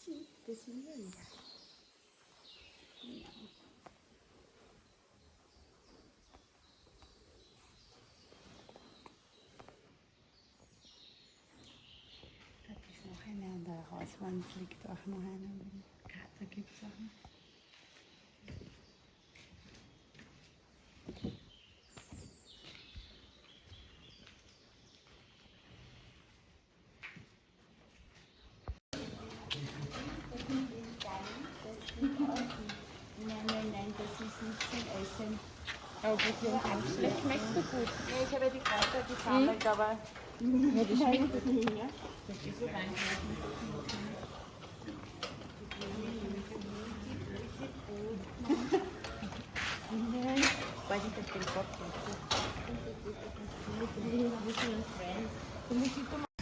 Das sind wir ja. Genau. Da ist noch eine an der Hauswand, liegt auch noch eine. Kater gibt es auch noch. Nein, das ist nicht zum Essen. Aber Buchstaben kann schlecht. Schmeckt so gut. Ja, ich habe ja die Kräuter gesammelt, aber Ja, das schmeckt gut. ja. Das ist so rein. Weil ich das den Kopf nicht.